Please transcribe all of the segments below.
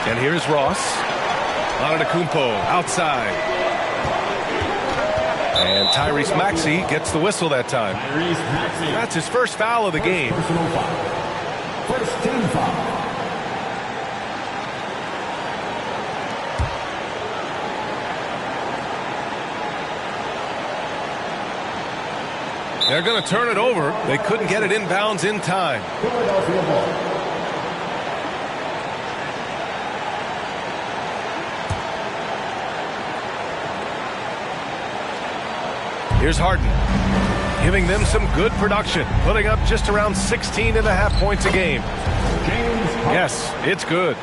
And here's Ross. Antetokounmpo outside. And Tyrese Maxey gets the whistle that time. That's his first foul of the game. First team foul. They're going to turn it over. They couldn't get it inbounds in time. Philadelphia ball. Here's Harden, giving them some good production, putting up just around 16.5 points a game. Yes, it's good.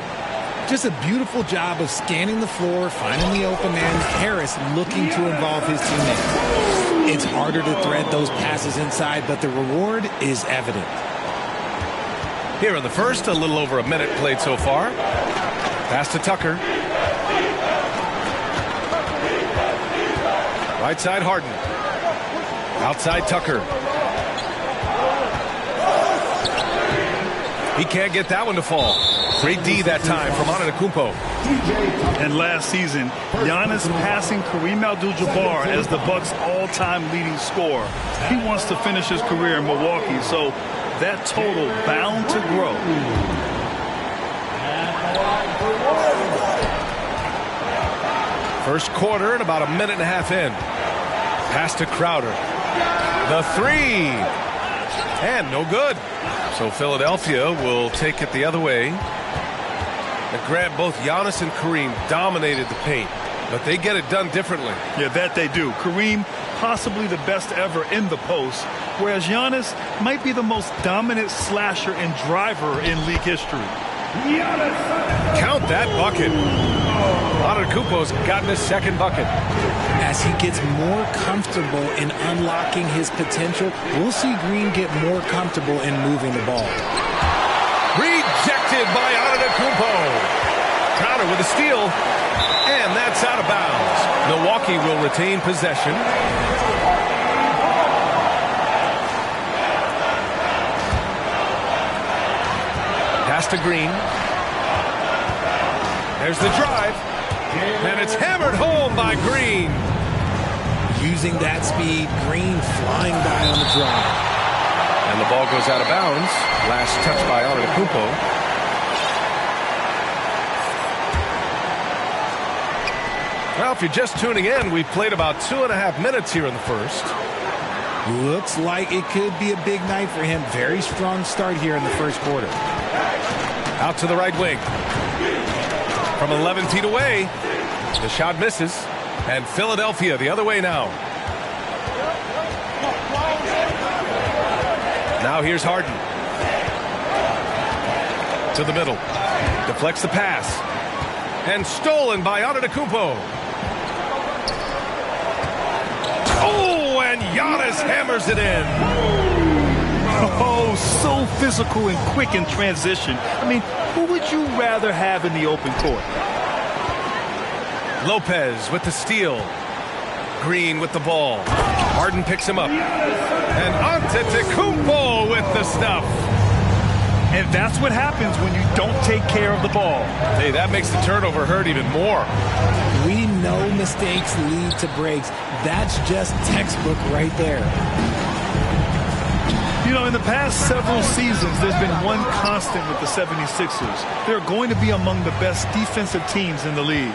Just a beautiful job of scanning the floor, finding the open man. Harris looking to involve his teammates. It's harder to thread those passes inside, but the reward is evident. Here in the first, a little over a minute played so far. Pass to Tucker. Right side Harden. Outside Tucker. He can't get that one to fall. Great D that time from Antetokounmpo. And last season, Giannis passing Kareem Abdul-Jabbar as the Bucks' all-time leading scorer. He wants to finish his career in Milwaukee, so that total bound to grow. First quarter and about a minute and a half in. Pass to Crowder. The three. And no good. So Philadelphia will take it the other way. And grab both Giannis and Kareem dominated the paint. But they get it done differently. Yeah, that they do. Kareem, possibly the best ever in the post, whereas Giannis might be the most dominant slasher and driver in league history. Count that bucket. Antetokounmpo's gotten his second bucket. As he gets more comfortable in unlocking his potential, we'll see Green get more comfortable in moving the ball. Rejected by Antetokounmpo. Crowder with a steal, and that's out of bounds. Milwaukee will retain possession. Pass to Green. There's the drive. And it's hammered home by Green. Using that speed, Green flying by on the drive. And the ball goes out of bounds. Last touch by Antetokounmpo. Well, if you're just tuning in, we've played about 2.5 minutes here in the first. Looks like it could be a big night for him. Very strong start here in the first quarter. Out to the right wing. From 11 feet away, the shot misses, and Philadelphia the other way now. Now here's Harden. To the middle. Deflects the pass. And stolen by Antetokounmpo. Oh, and Giannis hammers it in. Oh, so physical and quick in transition. I mean, who would you rather have in the open court? Lopez with the steal. Green with the ball. Harden picks him up. And Antetokounmpo with the stuff. And that's what happens when you don't take care of the ball. Hey, that makes the turnover hurt even more. We know mistakes lead to breaks. That's just textbook right there. You know, in the past several seasons, there's been one constant with the 76ers. They're going to be among the best defensive teams in the league.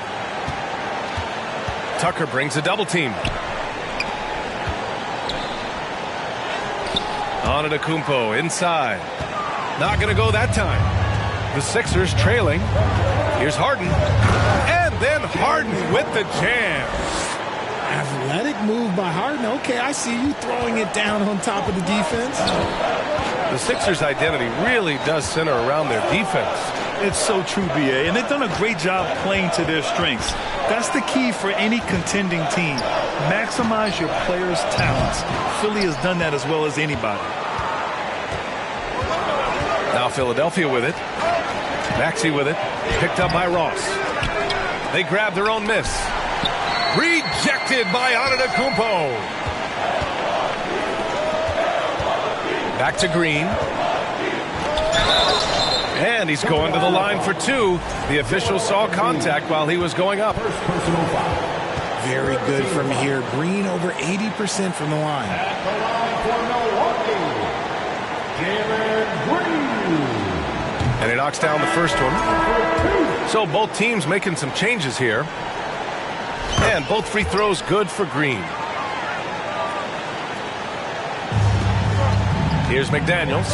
Tucker brings a double team. Antetokounmpo inside. Not going to go that time. The Sixers trailing. Here's Harden. And then Harden with the jam. Athletic move by Harden. Okay, I see you throwing it down on top of the defense. The Sixers' identity really does center around their defense. It's so true, B.A., and they've done a great job playing to their strengths. That's the key for any contending team. Maximize your players' talents. Philly has done that as well as anybody. Now Philadelphia with it. Maxey with it. Picked up by Ross. They grab their own miss. Rejected by Antetokounmpo. Back to Green. And he's going to the line for two. The official saw contact while he was going up. First personal foul. Very good from here. Green over 80% from the line. At the line for Milwaukee, Jalen Green. And he knocks down the first one. So both teams making some changes here. And both free throws good for Green. Here's McDaniels.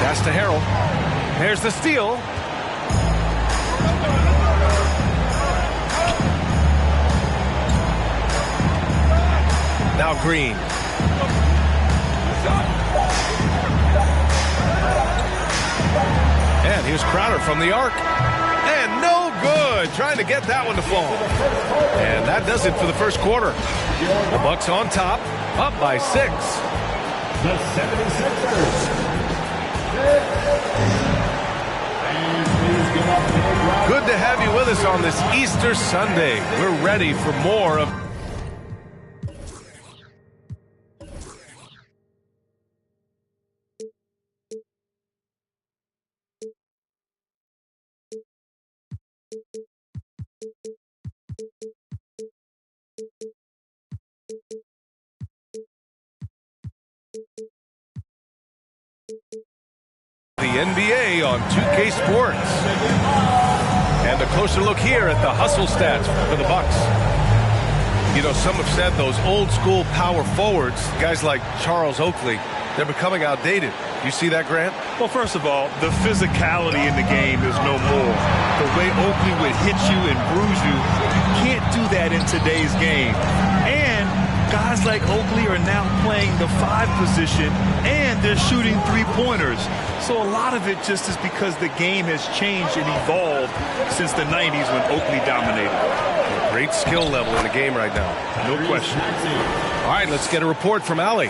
Pass to Harrell. There's the steal. Now Green. And here's Crowder from the arc. And no good. Trying to get that one to fall. And that does it for the first quarter. The Bucks on top, up by 6. The 76ers. Good to have you with us on this Easter Sunday. We're ready for more of the NBA on 2K Sports. And a closer look here at the hustle stats for the Bucks. You know, some have said those old school power forwards, guys like Charles Oakley, they're becoming outdated. You see that, Grant? Well, first of all, the physicality in the game is no more. The way Oakley would hit you and bruise you, you can't do that in today's game. And guys like Oakley are now playing the 5 position, and they're shooting 3-pointers. So a lot of it just is because the game has changed and evolved since the 90s when Oakley dominated. Great skill level in the game right now. No question. All right, let's get a report from Allie.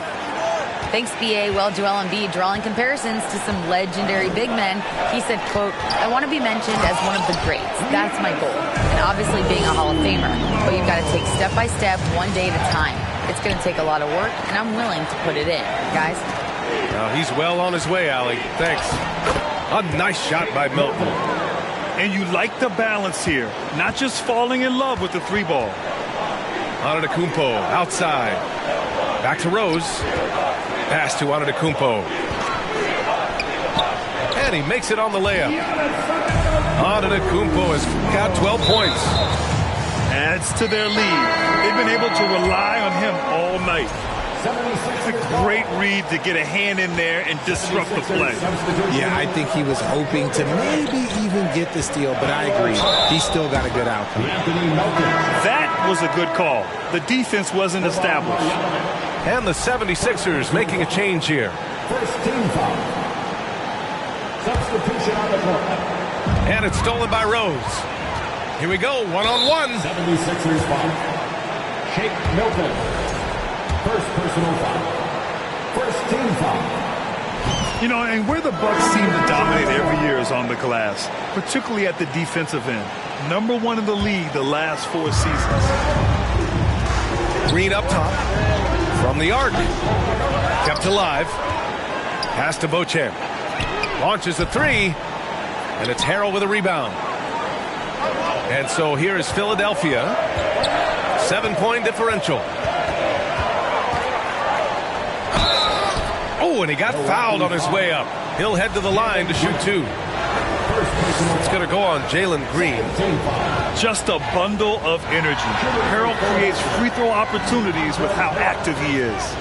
Thanks, BA. Well, Joel Embiid drawing comparisons to some legendary big men. He said, quote, "I want to be mentioned as one of the greats. That's my goal." And obviously being a Hall of Famer. But you've got to take step by step, one day at a time. It's going to take a lot of work, and I'm willing to put it in. Guys? He's well on his way, Allie. Thanks. A nice shot by Milton. And you like the balance here. Not just falling in love with the 3-ball. Antetokounmpo outside. Back to Rose. Pass to Antetokounmpo. And he makes it on the layup. Antetokounmpo has got 12 points. Adds to their lead. They've been able to rely on him all night. It's a great read to get a hand in there and disrupt the play. Yeah, I think he was hoping to maybe even get the steal, but I agree. He still got a good outcome. That was a good call. The defense wasn't established. And the 76ers making a change here. First team foul. Substitution on the court. And it's stolen by Rose. Here we go, one-on-one. 76ers foul. Shake Milton. First personal foul. First team foul. You know, and where the Bucks seem to dominate every year is on the glass, particularly at the defensive end. Number 1 in the league the last 4 seasons. Green up top. From the arc. Kept alive. Pass to Beauchamp. Launches a 3. And it's Harrell with a rebound. And so here is Philadelphia. 7-point differential. Oh, and he got fouled on his way up. He'll head to the line to shoot 2. It's going to go on Jalen Green. Just a bundle of energy. Harrell creates free throw opportunities with how active he is.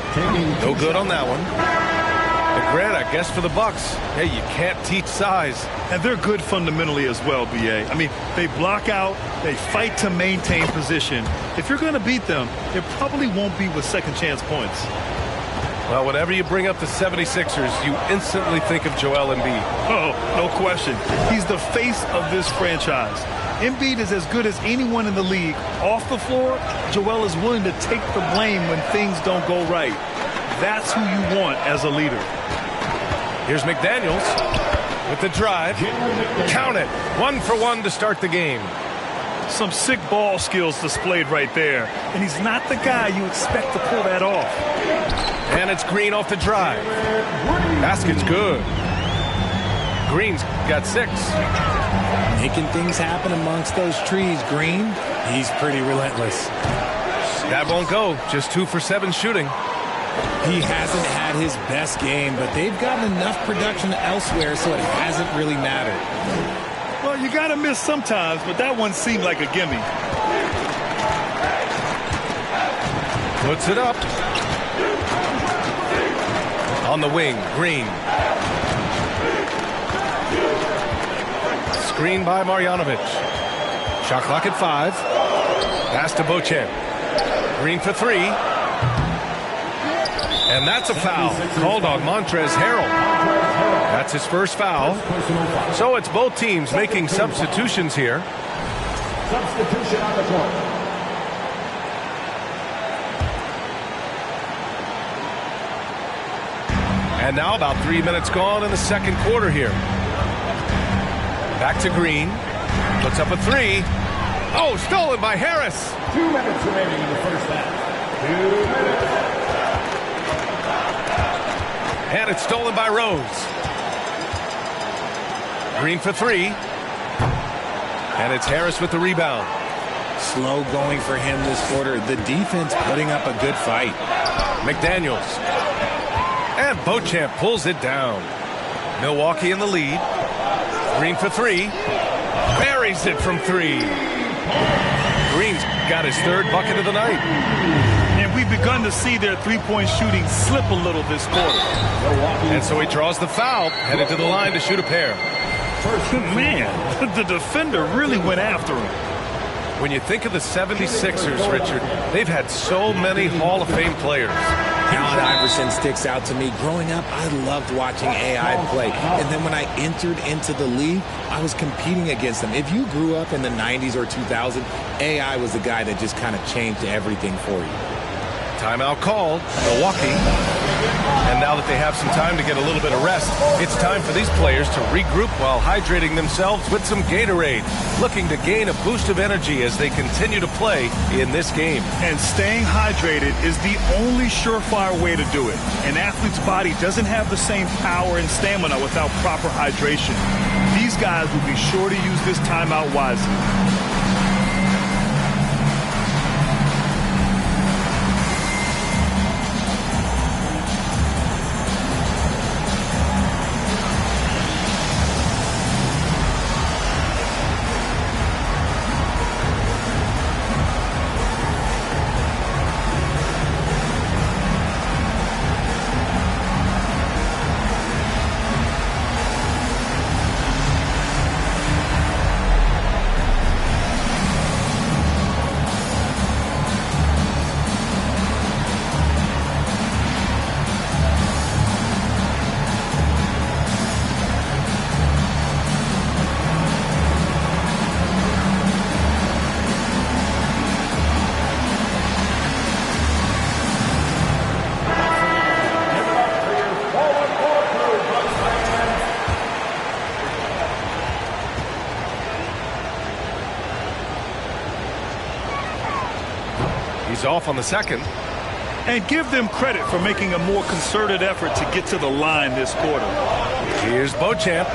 No good on that one. And Grant, I guess for the Bucks, hey, you can't teach size. And they're good fundamentally as well, BA. I mean, they block out, they fight to maintain position. If you're going to beat them, it probably won't be with second chance points. Well, whenever you bring up the 76ers, you instantly think of Joel Embiid. Oh, no question. He's the face of this franchise. Embiid is as good as anyone in the league. Off the floor, Joel is willing to take the blame when things don't go right. That's who you want as a leader. Here's McDaniels with the drive. Count it. 1 for 1 to start the game. Some sick ball skills displayed right there. And he's not the guy you expect to pull that off. And it's Green off the drive. Basket's good. Green's got 6. Making things happen amongst those trees, Green. He's pretty relentless. That won't go. Just 2 for 7 shooting. He hasn't had his best game, but they've gotten enough production elsewhere, so it hasn't really mattered. Well, you got to miss sometimes, but that one seemed like a gimme. Puts it up. On the wing, Green. Screen by Marjanovic. Shot clock at 5. Pass to Beauchamp. Green for 3. And that's a foul called on Montrezl Harrell. That's his first foul. So it's both teams making substitutions here. Substitution on the court. And now about 3 minutes gone in the second quarter here. Back to Green. Puts up a 3. Oh, stolen by Harris. 2 minutes remaining in the first half. 2 minutes. And it's stolen by Rose. Green for 3. And it's Harris with the rebound. Slow going for him this quarter. The defense putting up a good fight. McDaniels. And Beauchamp pulls it down. Milwaukee in the lead. Green for 3. Buries it from 3. Green's got his 3rd bucket of the night. And we've begun to see their three-point shooting slip a little this quarter. And so he draws the foul, headed to the line to shoot a pair. Man, the defender really went after him. When you think of the 76ers, Richard, they've had so many Hall of Fame players. Allen Iverson sticks out to me. Growing up, I loved watching AI play. And then when I entered into the league, I was competing against them. If you grew up in the 90s or 2000, AI was the guy that just kind of changed everything for you. Timeout called, Milwaukee. And now that they have some time to get a little bit of rest, it's time for these players to regroup while hydrating themselves with some Gatorade, looking to gain a boost of energy as they continue to play in this game. And staying hydrated is the only surefire way to do it. An athlete's body doesn't have the same power and stamina without proper hydration. These guys will be sure to use this timeout wisely. He's off on the second. And give them credit for making a more concerted effort to get to the line this quarter. Here's Beauchamp.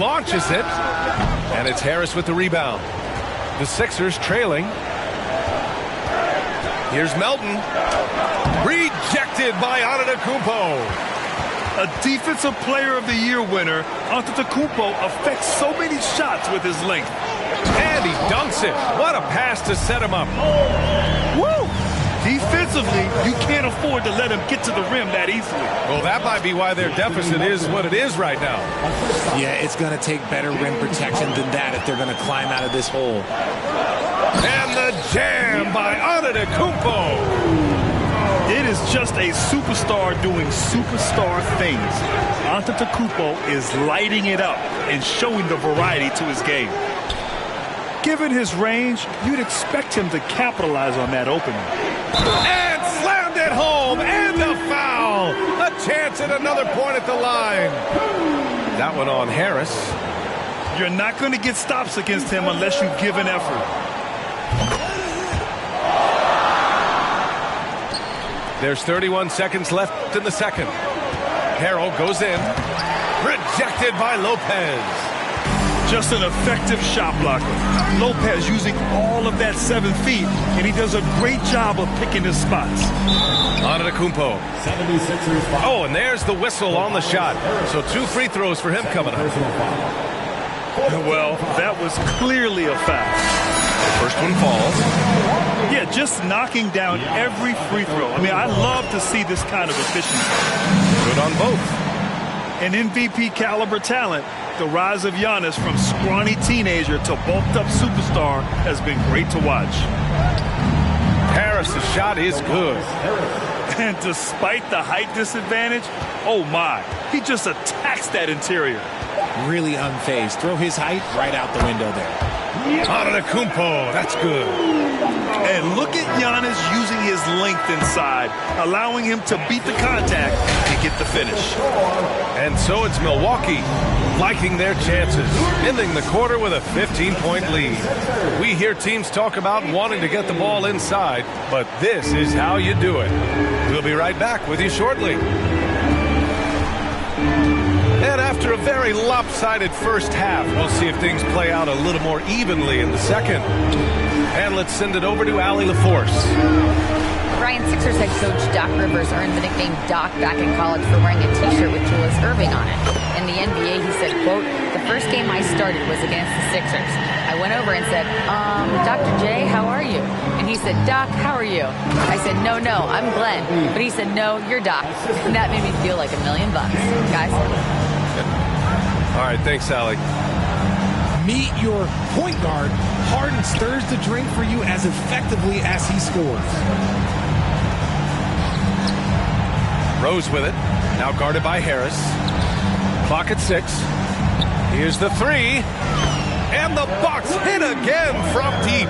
Launches it. And it's Harris with the rebound. The Sixers trailing. Here's Melton. Rejected by Antetokounmpo. A Defensive Player of the Year winner, Antetokounmpo affects so many shots with his length. And he dunks it. What a pass to set him up. Woo! Defensively, you can't afford to let him get to the rim that easily. Well, that might be why their deficit is what it is right now. Yeah, it's going to take better rim protection than that if they're going to climb out of this hole. And the jam by Antetokounmpo. It is just a superstar doing superstar things. Antetokounmpo is lighting it up and showing the variety to his game. Given his range, you'd expect him to capitalize on that opening. And slammed it home, and the foul. A chance at another point at the line. That one on Harris. You're not going to get stops against him unless you give an effort. There's 31 seconds left in the second. Harrell goes in. Rejected by Lopez. Just an effective shot blocker. Lopez using all of that 7 feet, and he does a great job of picking his spots. Antetokounmpo. 76ers. Oh, and there's the whistle on the shot. So 2 free throws for him coming up. Well, that was clearly a foul. The first one falls. Yeah, just knocking down every free throw. I mean, I love to see this kind of efficiency. Good on both. An MVP caliber talent, the rise of Giannis from scrawny teenager to bulked up superstar has been great to watch. Harris' shot is good. And despite the height disadvantage, oh my, he just attacks that interior. Really unfazed. Throw his height right out the window there. Antetokounmpo, that's good. And look at Giannis using his length inside, allowing him to beat the contact and get the finish. And so it's Milwaukee liking their chances, ending the quarter with a 15-point lead. We hear teams talk about wanting to get the ball inside, but this is how you do it. We'll be right back with you shortly. And after a very lopsided first half, we'll see if things play out a little more evenly in the second. And let's send it over to Allie LaForce. Ryan, Sixers head coach Doc Rivers earned the nickname Doc back in college for wearing a T-shirt with Julius Erving on it. In the NBA, he said, quote, "The first game I started was against the Sixers. I went over and said, Dr. J, how are you?" And he said, "Doc, how are you?" I said, no, I'm Glenn. But he said, "No, you're Doc." And that made me feel like $1 million. Guys? All right, thanks, Allie. Meet your point guard. Harden stirs the drink for you as effectively as he scores. Rose with it. Now guarded by Harris. Clock at 6. Here's the 3. And the Bucks hit again from deep.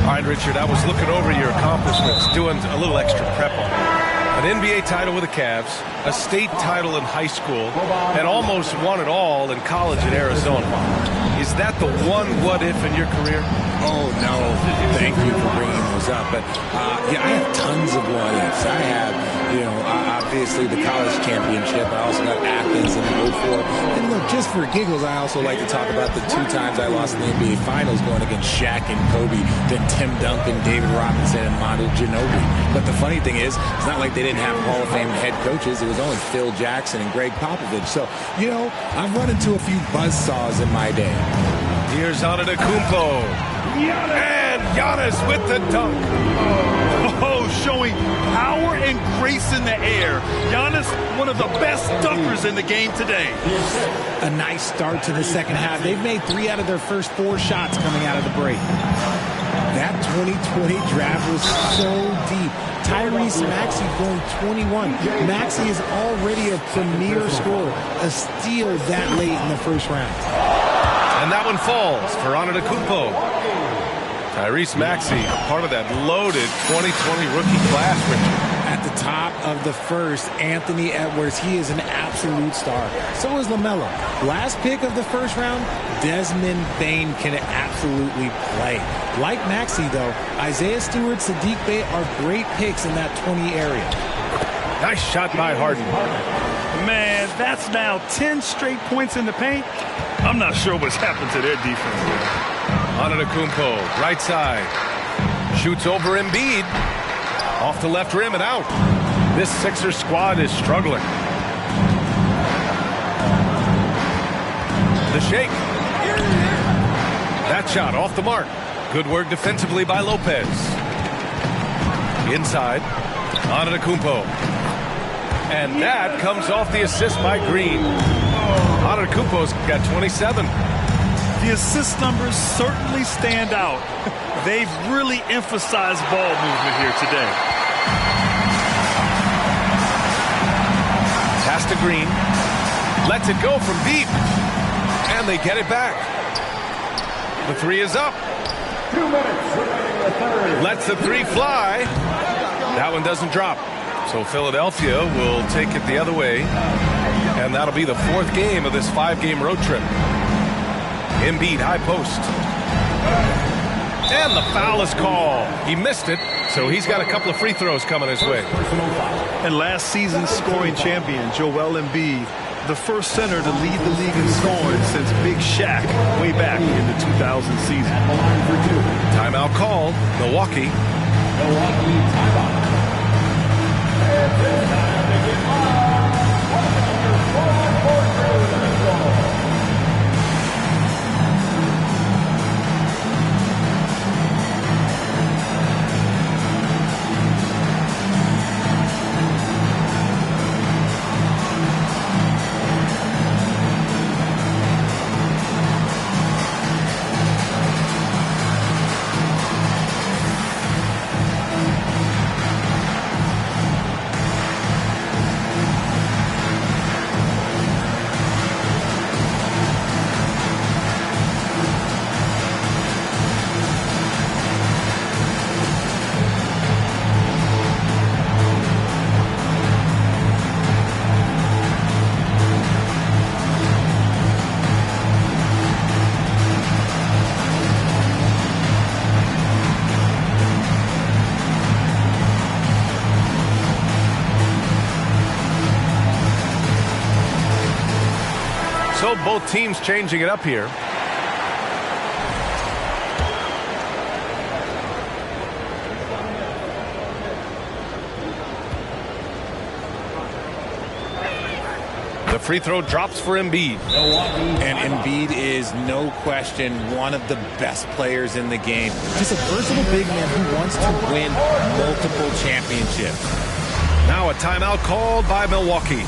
All right, Richard, I was looking over your accomplishments, doing a little extra prep on it. An NBA title with the Cavs, a state title in high school, and almost won it all in college at Arizona. Is that the one what-if in your career? Oh, no. Thank you for bringing those up. But, yeah, I have tons of what-ifs. I have, obviously the college championship. I also got Athens in the 04. And look, just for giggles, I also like to talk about the 2 times I lost in the NBA Finals going against Shaq and Kobe, then Tim Duncan, David Robinson, and Manu Ginobili. But the funny thing is, it's not like they didn't have Hall of Fame head coaches. It was only Phil Jackson and Greg Popovich. So, I've run into a few buzzsaws in my day. Here's Antetokounmpo. And Giannis with the dunk. Oh, showing power and grace in the air. Giannis, one of the best dunkers in the game today. A nice start to the second half. They've made 3 out of their first 4 shots coming out of the break. That 2020 draft was so deep. Tyrese Maxey going 21. Maxey is already a premier scorer. A steal that late in the first round. And that one falls for Antetokounmpo. Tyrese Maxey, part of that loaded 2020 rookie class, Richard. At the top of the first, Anthony Edwards. He is an absolute star. So is LaMelo. Last pick of the first round, Desmond Bane can absolutely play. Like Maxey, though, Isaiah Stewart, Sadiq Bey are great picks in that 20 area. Nice shot by Harden. Man, that's now 10 straight points in the paint. I'm not sure what's happened to their defense. Antetokounmpo, right side. Shoots over Embiid. Off the left rim and out. This Sixers squad is struggling. The shake. That shot off the mark. Good work defensively by Lopez. Inside. Antetokounmpo. And that comes off the assist by Green. Antetokounmpo's got 27. The assist numbers certainly stand out. They've really emphasized ball movement here today. Pass to Green. Lets it go from deep. And they get it back. The 3 is up. 2 minutes remaining in the third. Lets the 3 fly. That one doesn't drop. So Philadelphia will take it the other way. And that'll be the 4th game of this 5-game road trip. Embiid, high post. And the foul is called. He missed it, so he's got a couple of free throws coming his way. And last season's scoring champion, Joel Embiid, the first center to lead the league in scoring since Big Shaq way back in the 2000 season. Timeout called. Milwaukee. Timeout. So both teams changing it up here. The free throw drops for Embiid. And Embiid is, no question, one of the best players in the game. Just a versatile big man who wants to win multiple championships. Now a timeout called by Milwaukee.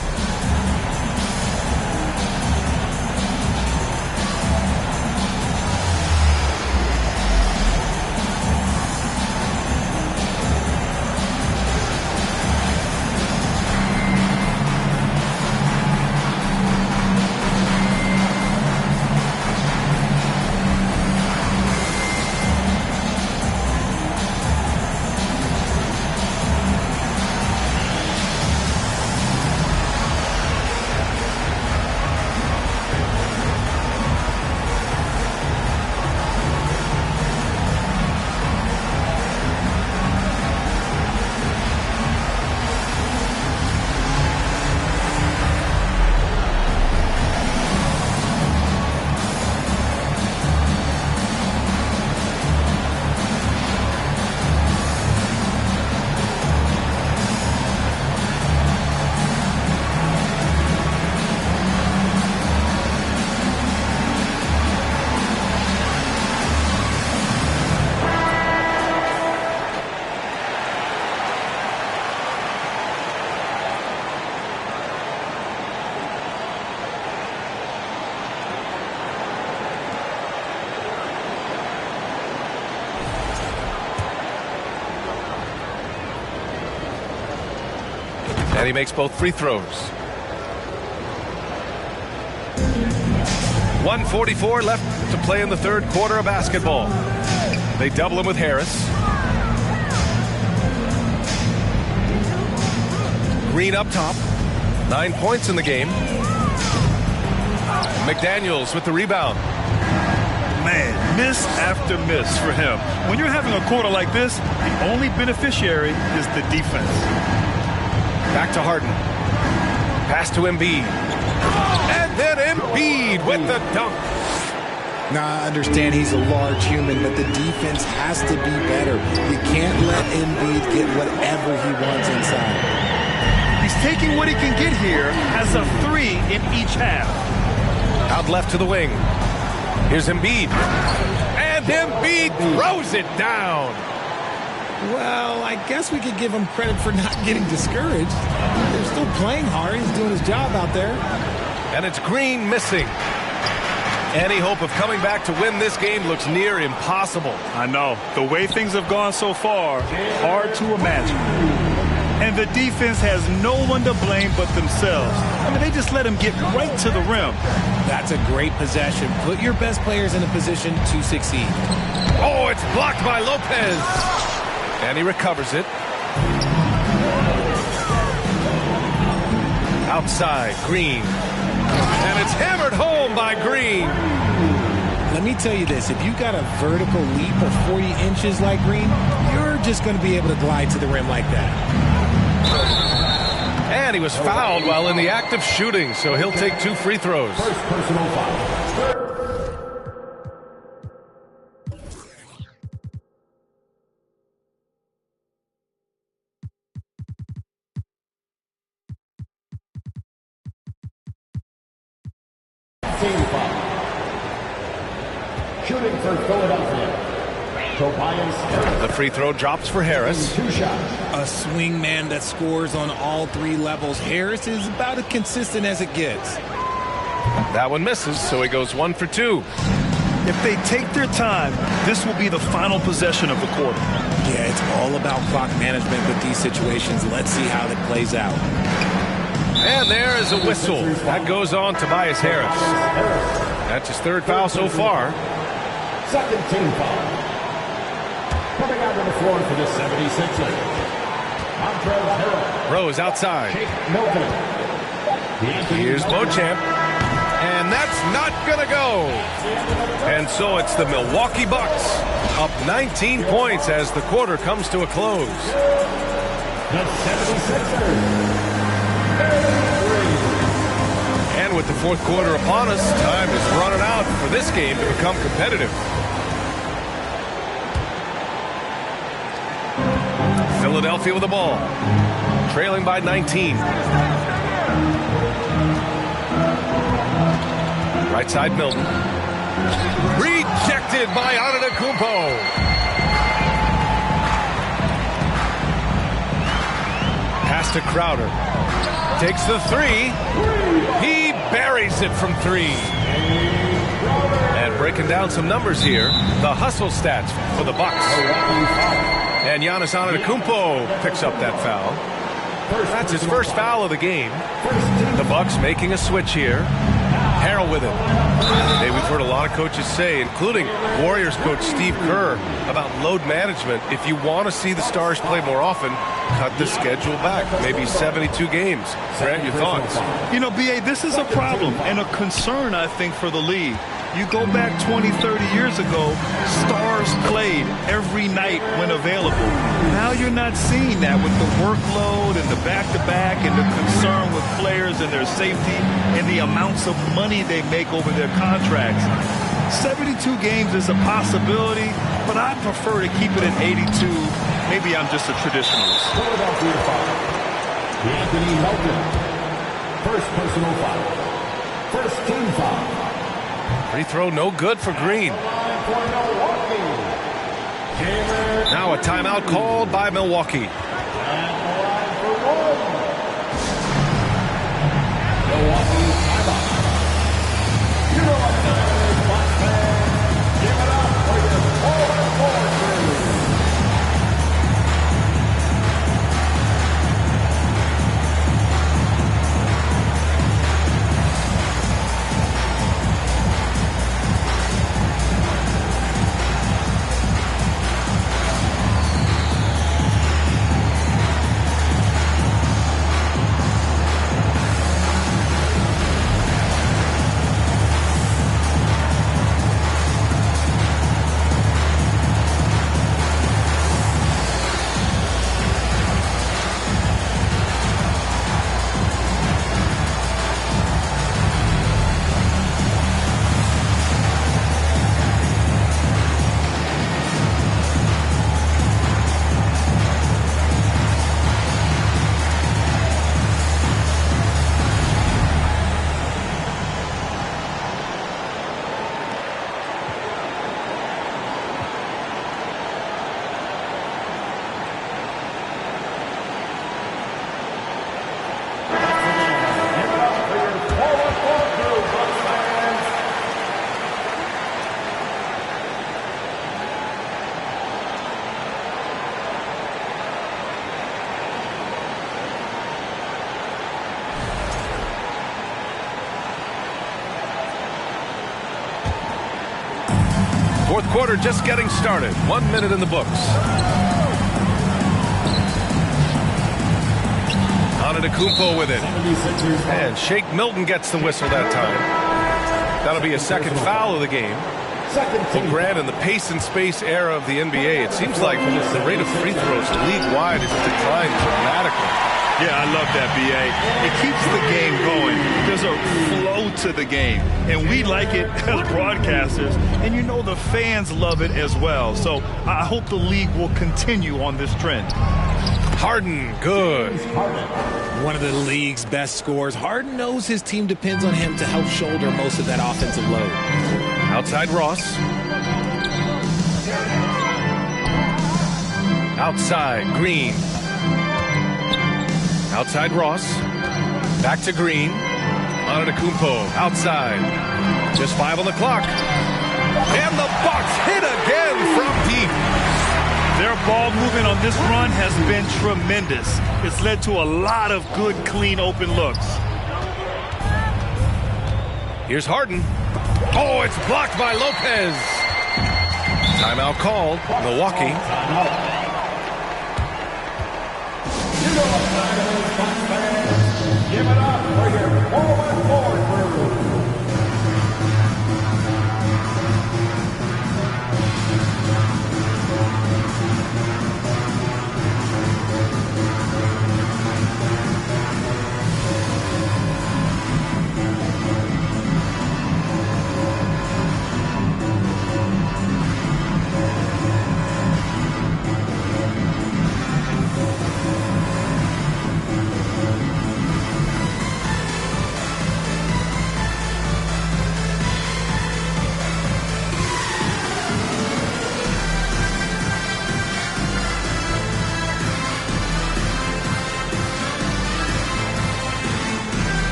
And he makes both free throws. 1:44 left to play in the third quarter of basketball. They double him with Harris. Green up top. 9 points in the game. McDaniels with the rebound. Man, miss after miss for him. When you're having a quarter like this, the only beneficiary is the defense. Back to Harden. Pass to Embiid. And then Embiid with the dunk. Now, I understand he's a large human, but the defense has to be better. You can't let Embiid get whatever he wants inside. He's taking what he can get here as a 3 in each half. Out left to the wing. Here's Embiid. And Embiid throws it down. Well, I guess we could give him credit for not getting discouraged. They're still playing hard. He's doing his job out there. And it's Green missing. Any hope of coming back to win this game looks near impossible. I know. The way things have gone so far, hard to imagine. And the defense has no one to blame but themselves. I mean, they just let him get right to the rim. That's a great possession. Put your best players in a position to succeed. Oh, it's blocked by Lopez. And he recovers it. Outside, Green. And it's hammered home by Green. Let me tell you this, if you got a vertical leap of 40 inches like Green, you're just going to be able to glide to the rim like that. And he was fouled while in the act of shooting, so he'll take 2 free throws. First personal foul. Team foul. Shooting for Philadelphia. Tobias Harris. The free throw drops for Harris. 2 shots. A swing man that scores on all 3 levels. Harris is about as consistent as it gets. That one misses, so he goes 1 for 2. If they take their time, this will be the final possession of the quarter. Yeah, it's all about clock management with these situations. Let's see how that plays out. And there is a whistle. That goes on Tobias Harris. That's his 3rd foul so far. Second team foul. Coming out to the floor for the 76ers. Montrezl Harrell. Rose outside. Jake Milton. Here's Beauchamp. And that's not going to go. And so it's the Milwaukee Bucks up 19 points as the quarter comes to a close. The 76ers. And with the 4th quarter upon us, time is running out for this game to become competitive. Philadelphia with the ball, trailing by 19. Right side Milton. Rejected by Antetokounmpo. Pass to Crowder. Takes the 3. He buries it from 3. And breaking down some numbers here, the hustle stats for the Bucks. And Giannis Antetokounmpo picks up that foul. That's his 1st foul of the game. The Bucks making a switch here. Harrell with it. Hey, we've heard a lot of coaches say, including Warriors coach Steve Kerr, about load management. If you want to see the Stars play more often, cut the schedule back. Maybe 72 games. Grant, your thoughts? You know, B.A., this is a problem and a concern, I think, for the league. You go back 20, 30 years ago, Stars played every night when available. Now you're not seeing that with the workload and the back-to-back and the concern with players and their safety and the amounts of money they make over their contracts. 72 games is a possibility, but I prefer to keep it at 82. Maybe I'm just a traditionalist. Philadelphia foul. Anthony Melton. First personal foul. First team foul. Free throw no good for Green. Now a timeout called by Milwaukee. Fourth quarter just getting started. 1 minute in the books. Antetokounmpo with it. And Shake Milton gets the whistle that time. That'll be a 2nd foul of the game. Second team. Grant, in the pace and space era of the NBA, it seems like the rate of free throws league-wide has declined dramatically. Yeah, I love that, B.A. It keeps the game going. There's a flow to the game, and we like it as broadcasters, and you know the fans love it as well. So I hope the league will continue on this trend. Harden, good. One of the league's best scorers. Harden knows his team depends on him to help shoulder most of that offensive load. Outside Ross. Outside Green. Outside Ross. Back to Green. Antetokounmpo outside. Just 5 on the clock. And the Bucks hit again from deep. Their ball movement on this run has been tremendous. It's led to a lot of good, clean, open looks. Here's Harden. Oh, it's blocked by Lopez. Timeout called. Milwaukee. Give it up for your forward crew.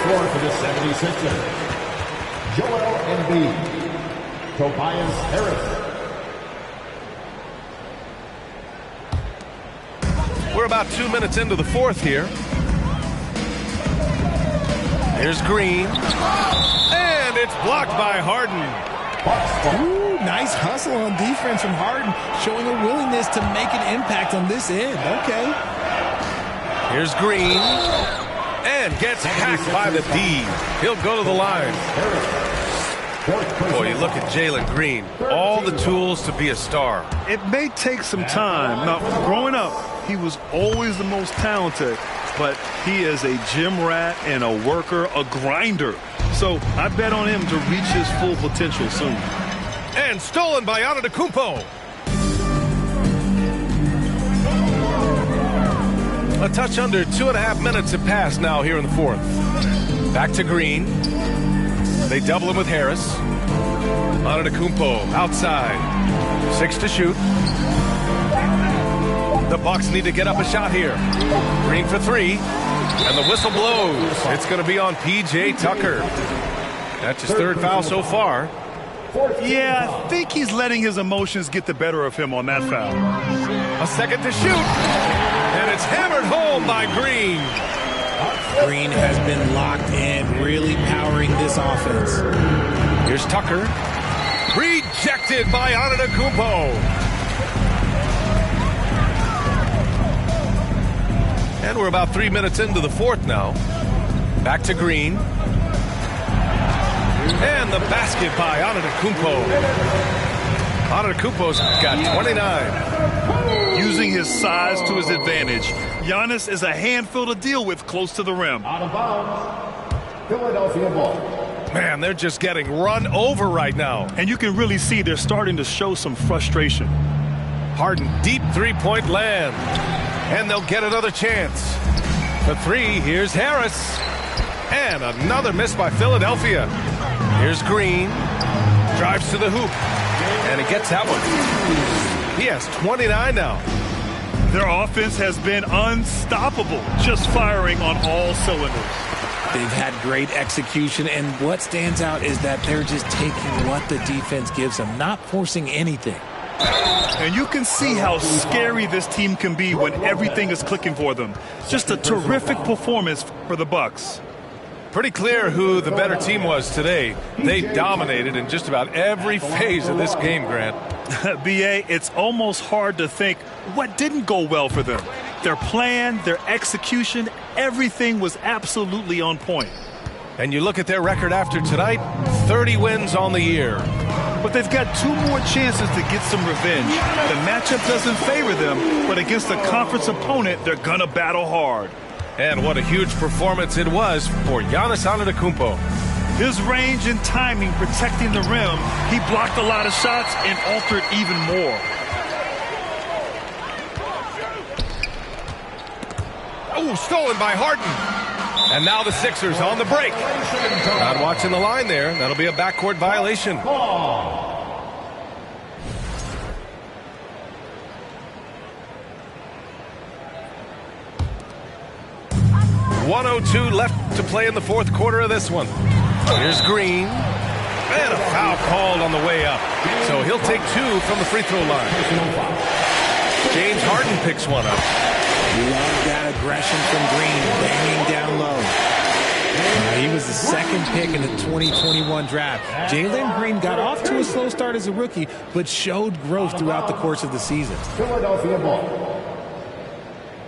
For the 76ers, Joel Embiid, Tobias Harris. We're about 2 minutes into the fourth here. Here's Green. And it's blocked by Harden. Ooh, nice hustle on defense from Harden, showing a willingness to make an impact on this end. Okay. Here's Green. And gets hacked by the D. He'll go to the line. Boy, you look at Jalen Green. All the tools to be a star. It may take some time. Now, growing up, he was always the most talented, but he is a gym rat and a worker, a grinder. So I bet on him to reach his full potential soon. And stolen by Antetokounmpo. A touch under 2.5 minutes have passed now here in the fourth. Back to Green. They double him with Harris. Antetokounmpo outside. 6 to shoot. The Bucks need to get up a shot here. Green for 3. And the whistle blows. It's going to be on P.J. Tucker. That's his 3rd foul so far. Yeah, I think he's letting his emotions get the better of him on that foul. A second to shoot. And it's hammered home by Green. Green has been locked in, really powering this offense. Here's Tucker. Rejected by Antetokounmpo. And we're about 3 minutes into the fourth now. Back to Green. And the basket by Antetokounmpo. Antetokounmpo's got 29. Using his size to his advantage, Giannis is a handful to deal with close to the rim. Out of bounds. Philadelphia ball. Man, they're just getting run over right now. And you can really see they're starting to show some frustration. Harden, deep three-point land. And they'll get another chance. The 3, here's Harris. And another miss by Philadelphia. Here's Green. Drives to the hoop. And he gets that one. He has 29 now. Their offense has been unstoppable, just firing on all cylinders. They've had great execution, and what stands out is that they're just taking what the defense gives them, not forcing anything. And you can see how scary this team can be when everything is clicking for them. Just a terrific performance for the Bucks. Pretty clear who the better team was today. They dominated in just about every phase of this game, Grant. B.A., it's almost hard to think what didn't go well for them. Their plan, their execution, everything was absolutely on point. And you look at their record after tonight, 30 wins on the year. But they've got 2 more chances to get some revenge. The matchup doesn't favor them, but against a conference opponent, they're going to battle hard. And what a huge performance it was for Giannis Antetokounmpo. His range and timing protecting the rim, he blocked a lot of shots and altered even more. Oh, stolen by Harden. And now the Sixers on the break. Not watching the line there. That'll be a backcourt violation. 1:02 left to play in the fourth quarter of this one. Here's Green. And a foul called on the way up. So he'll take 2 from the free throw line. James Harden picks one up. Love that aggression from Green, banging down low. He was the second pick in the 2021 draft. Jalen Green got off to a slow start as a rookie, but showed growth throughout the course of the season. Philadelphia ball.